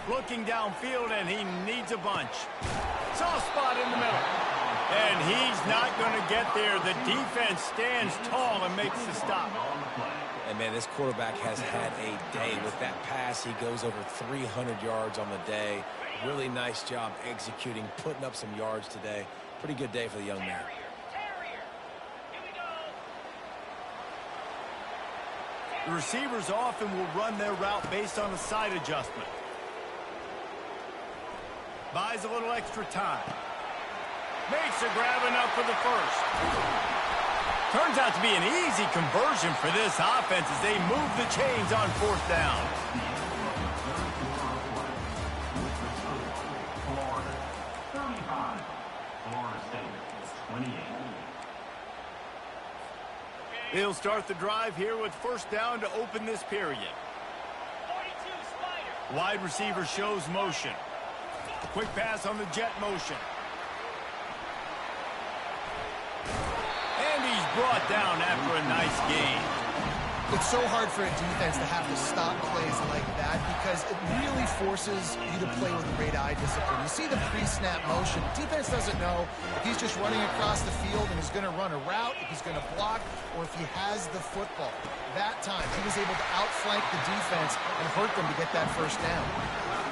A: Looking downfield, and he needs a bunch. Soft spot in the middle. And he's not going to get there. The defense stands tall and makes the stop.
B: And, man, this quarterback has had a day. With that pass, he goes over 300 yards on the day. Really nice job executing, putting up some yards today. Pretty good day for the young man.
A: The receivers often will run their route based on a side adjustment. Buys a little extra time. Makes a grab enough for the first. Turns out to be an easy conversion for this offense as they move the chains on fourth down. They'll start the drive here with first down to open this period.
F: 42, Spider.
A: Wide receiver shows motion. Quick pass on the jet motion. And he's brought down after a nice gain.
C: It's so hard for a defense to have to stop plays like that because it really forces you to play with great eye discipline. You see the pre-snap motion. Defense doesn't know if he's just running across the field and he's going to run a route, if he's going to block, or if he has the football. That time, he was able to outflank the defense and hurt them to get that first down.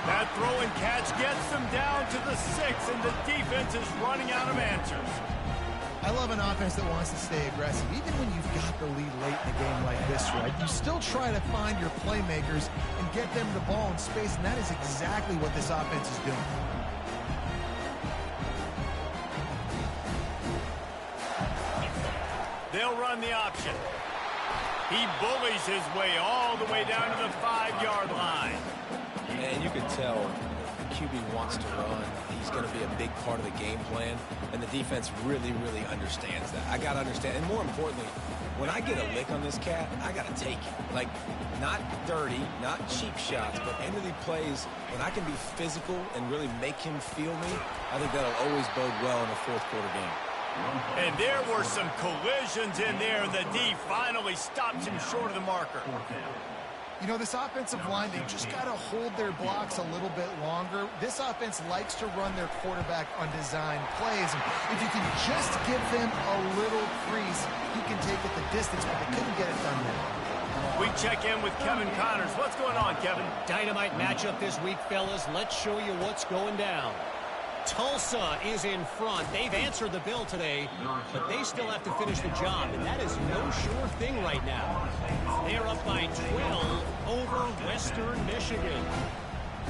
A: That throw and catch gets them down to the 6, and the defense is running out of answers.
C: I love an offense that wants to stay aggressive. Even when you've got the lead late in a game like this, right, you still try to find your playmakers and get them the ball in space, and that is exactly what this offense is doing.
A: They'll run the option. He bullies his way all the way down to the 5-yard line.
B: And you can tell the QB wants to run. He's going to be a big part of the game plan, and the defense really, really understands that. I got to understand, and more importantly, when I get a lick on this cat, I got to take it. Like, not dirty, not cheap shots, but end of the plays, when I can be physical and really make him feel me, I think that'll always bode well in a fourth quarter game.
A: And there were some collisions in there, and the D finally stops him short of the marker.
C: You know, this offensive line, they just got to hold their blocks a little bit longer. This offense likes to run their quarterback on design plays. And if you can just give them a little crease, you can take it the distance, but they couldn't get it done there.
A: We check in with Kevin Connors. What's going on, Kevin?
D: Dynamite matchup this week, fellas. Let's show you what's going down. Tulsa is in front. They've answered the bell today, but they still have to finish the job, and that is no sure thing right now. They're up by 12 over Western Michigan.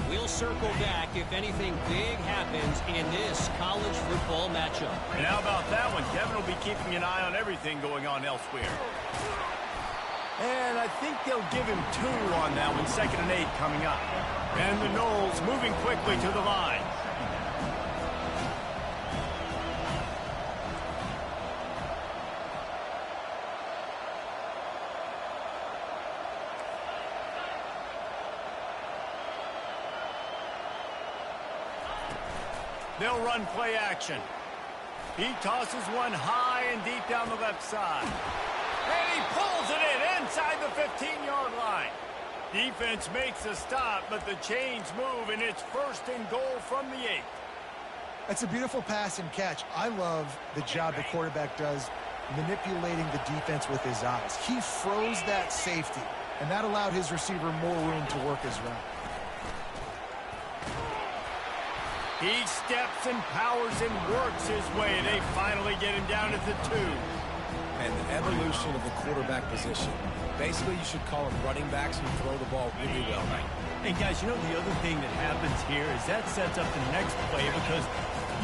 D: We'll circle back if anything big happens in this college football matchup.
A: And how about that one? Kevin will be keeping an eye on everything going on elsewhere. And I think they'll give him 2 on that one. 2nd and 8 coming up. And the Noles moving quickly to the line. They'll run play action. He tosses one high and deep down the left side. And he pulls it in inside the 15-yard line. Defense makes a stop, but the chains move, and it's 1st and goal from the 8.
C: That's a beautiful pass and catch. I love the job the quarterback does manipulating the defense with his eyes. He froze that safety, and that allowed his receiver more room to work his route.
A: He steps and powers and works his way. They finally get him down at the 2.
B: And the evolution of the quarterback position. Basically, you should call them running backs who throw the ball really well.
A: Hey, guys, you know the other thing that happens here is that sets up the next play because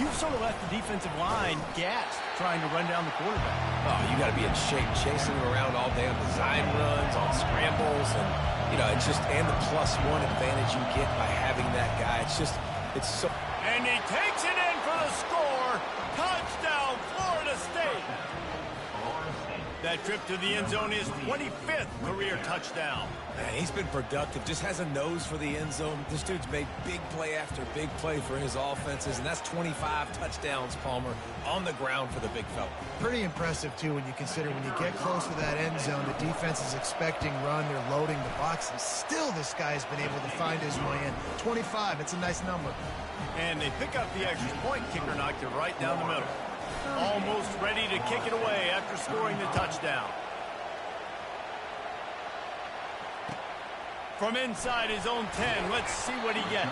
A: you've sort of left the defensive line gassed trying to run down the quarterback.
B: Oh, you got to be in shape, chasing him around all day on design runs, on scrambles, and, you know, it's just, and the +1 advantage you get by having that guy. It's just, it's so...
A: And he takes it in for the score. Touchdown, Florida State. That trip to the end zone is 25th career touchdown.
B: Man, he's been productive, just has a nose for the end zone. This dude's made big play after big play for his offenses, and that's 25 touchdowns, Palmer, on the ground for the big fella.
C: Pretty impressive, too, when you consider when you get close to that end zone, the defense is expecting run, they're loading the box, and still this guy's been able to find his way in. 25, it's a nice number.
A: And they pick up the extra point. Kicker knocked it right down the middle. Almost ready to kick it away after scoring the touchdown. From inside his own 10, let's see what he gets.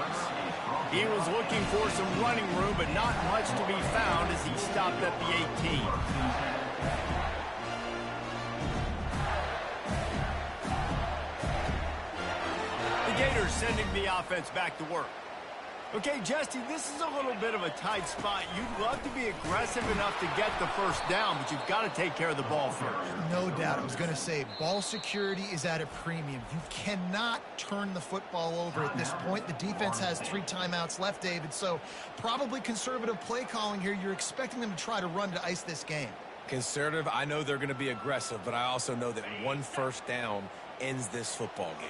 A: He was looking for some running room, but not much to be found as he stopped at the 18. The Gators sending the offense back to work. Okay, Jesse, this is a little bit of a tight spot. You'd love to be aggressive enough to get the first down, but you've got to take care of the ball first.
C: No doubt. I was going to say, ball security is at a premium. You cannot turn the football over at this point. The defense has 3 timeouts left, David, so probably conservative play calling here. You're expecting them to try to run to ice this game.
B: Conservative, I know they're going to be aggressive, but I also know that one first down ends this football game.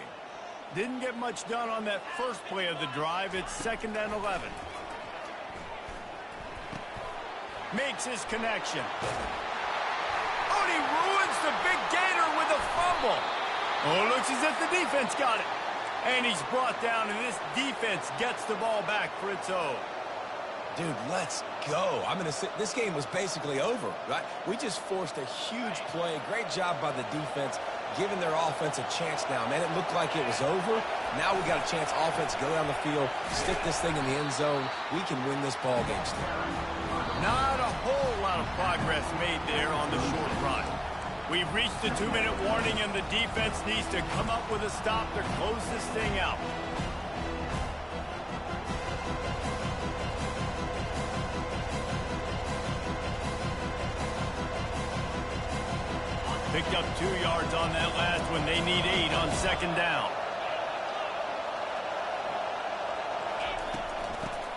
A: Didn't get much done on that first play of the drive. It's 2nd and 11. Makes his connection. Oh, and he ruins the big Gator with a fumble. Oh, looks as if the defense got it. And he's brought down, and this defense gets the ball back for its own.
B: Dude, let's go. I'm going to say this game was basically over, right? We just forced a huge play. Great job by the defense, giving their offense a chance now. Man, it looked like it was over. Now we got a chance, offense, go down the field, stick this thing in the end zone. We can win this ball game still.
A: Not a whole lot of progress made there on the short run. We've reached the 2-minute warning, and the defense needs to come up with a stop to close this thing out. Picked up 2 yards on that last one. They need 8 on 2nd down.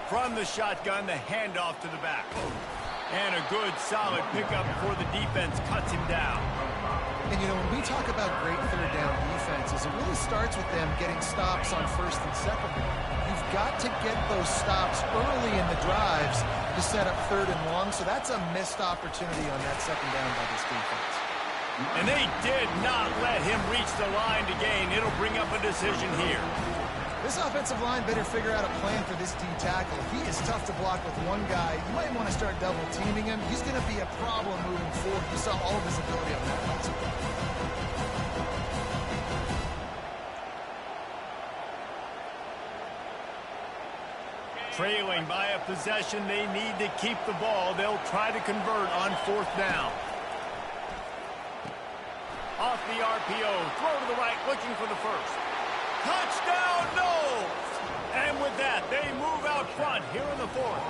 A: From the shotgun, the handoff to the back. And a good, solid pickup before the defense cuts him down.
C: And, you know, when we talk about great third down defenses, it really starts with them getting stops on 1st and 2nd down. You've got to get those stops early in the drives to set up 3rd and long, so that's a missed opportunity on that 2nd down by this defense.
A: And they did not let him reach the line to gain. It'll bring up a decision here.
C: This offensive line better figure out a plan for this D tackle. He is tough to block with one guy. You might want to start double teaming him. He's going to be a problem moving forward. You saw all of his ability on that last play.
A: Trailing by a possession, they need to keep the ball. They'll try to convert on 4th down. Off the RPO, throw to the right, looking for the first. Touchdown, Knowles! And with that, they move out front here in the 4th.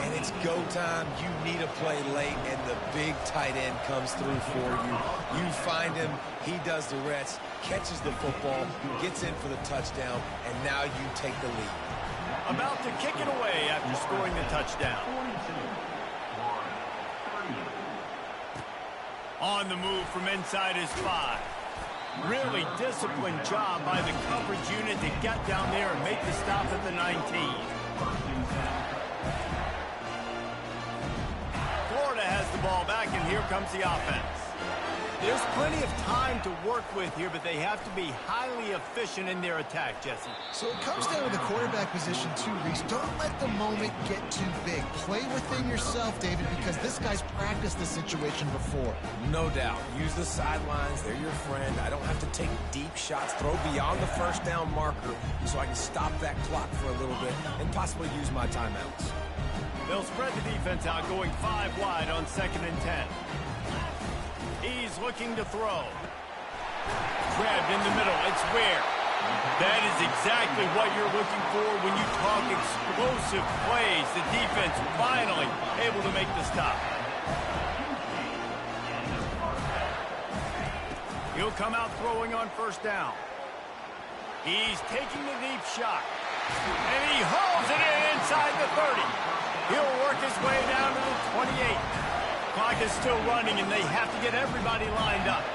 B: And it's go time. You need a play late, and the big tight end comes through for you. You find him, he does the rest, catches the football, gets in for the touchdown, and now you take the lead.
A: About to kick it away after scoring the touchdown. On the move from inside his 5. Really disciplined job by the coverage unit to get down there and make the stop at the 19. Florida has the ball back, and here comes the offense. There's plenty of time to work with here, but they have to be highly efficient in their attack, Jesse.
C: So it comes down to the quarterback position too, Reese. Don't let the moment get too big. Play within yourself, David, because this guy's practiced this situation before.
B: No doubt. Use the sidelines. They're your friend. I don't have to take deep shots. Throw beyond the 1st down marker so I can stop that clock for a little bit and possibly use my timeouts.
A: They'll spread the defense out, going 5 wide on 2nd and 10. He's looking to throw. Grabbed in the middle. It's Ware. That is exactly what you're looking for when you talk explosive plays. The defense finally able to make the stop. He'll come out throwing on 1st down. He's taking the deep shot. And he hauls it in inside the 30. He'll work his way down to the 28. Clock is still running, and they have to get everybody lined up.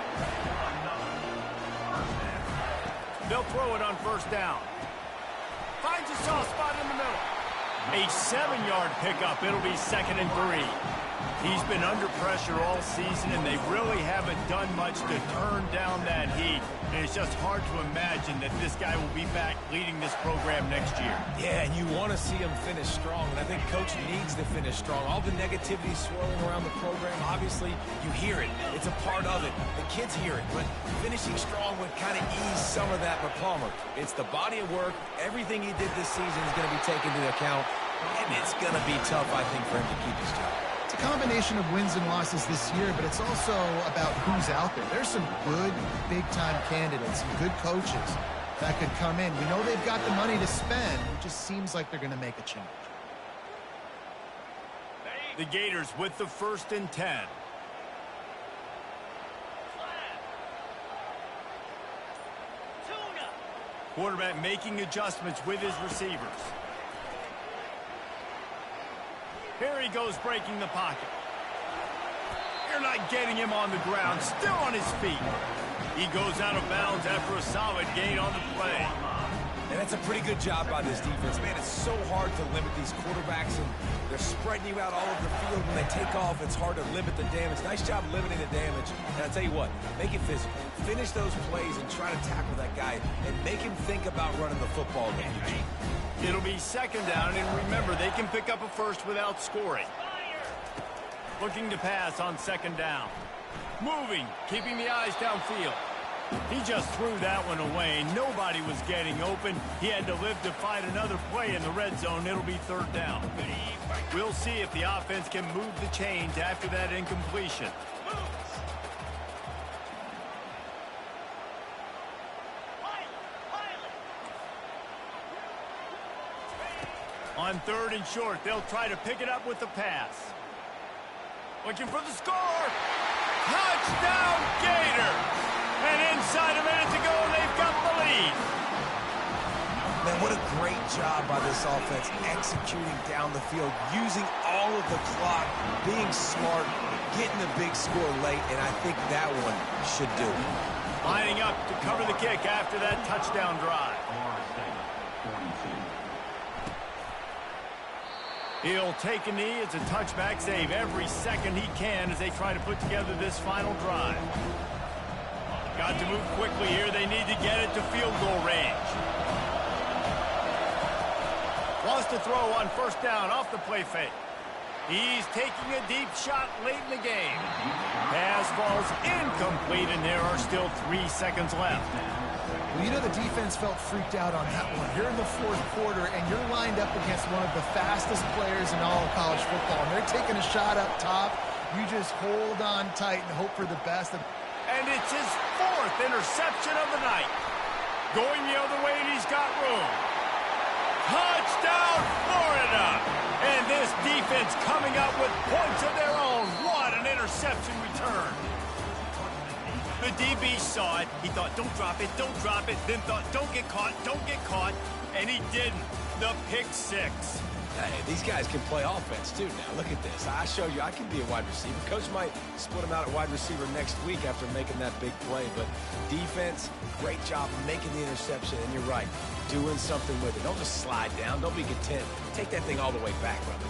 A: They'll throw it on 1st down. Finds a soft spot in the middle. A 7-yard pickup. It'll be 2nd and 3. He's been under pressure all season, and they really haven't done much to turn down that heat. And it's just hard to imagine that this guy will be back leading this program next year.
B: Yeah, and you want to see him finish strong, and I think Coach needs to finish strong. All the negativity swirling around the program, obviously, you hear it. It's a part of it. The kids hear it, but finishing strong would kind of ease some of that with Palmer. It's the body of work. Everything he did this season is going to be taken into account, and it's going to be tough, I think, for him to keep his job.
C: It's a combination of wins and losses this year, but it's also about who's out there. There's some good big-time candidates, some good coaches that could come in. We know they've got the money to spend. It just seems like they're going to make a change.
A: The Gators with the 1st and 10. Quarterback making adjustments with his receivers. Here he goes breaking the pocket. They're not getting him on the ground, still on his feet. He goes out of bounds after a solid gain on the play.
B: And that's a pretty good job by this defense. Man, it's so hard to limit these quarterbacks, and they're spreading you out all over the field. When they take off, it's hard to limit the damage. Nice job limiting the damage. And I'll tell you what, make it physical. Finish those plays and try to tackle that guy and make him think about running the football game, Eugene.
A: It'll be second down, and remember, they can pick up a first without scoring. Looking to pass on second down. Moving, keeping the eyes downfield. He just threw that one away. Nobody was getting open. He had to live to find another play in the red zone. It'll be third down. We'll see if the offense can move the chains after that incompletion. On third and short, they'll try to pick it up with the pass. Looking for the score. Touchdown, Gator. And inside a minute to go, they've got the lead.
B: Man, what a great job by this offense executing down the field, using all of the clock, being smart, getting the big score late, and I think that one should do it.
A: Lining up to cover the kick after that touchdown drive. He'll take a knee. It's a touchback save every second he can as they try to put together this final drive. Got to move quickly here. They need to get it to field goal range. Wants to throw on first down off the play fake. He's taking a deep shot late in the game. Pass falls incomplete, and there are still 3 seconds left.
C: Well, you know the defense felt freaked out on that one. You're in the fourth quarter, and you're lined up against one of the fastest players in all of college football. And they're taking a shot up top. You just hold on tight and hope for the best.
A: And it's his 4th interception of the night. Going the other way, and he's got room. Touchdown, Florida! And this defense coming up with points of their own. What an interception return. The DB saw it. He thought, don't drop it, then thought, don't get caught, and he didn't. The pick 6.
B: Hey, these guys can play offense, too, now. Look at this. I show you I can be a wide receiver. Coach might split him out at wide receiver next week after making that big play. But defense, great job making the interception. And you're right, doing something with it. Don't just slide down. Don't be content. Take that thing all the way back, brother.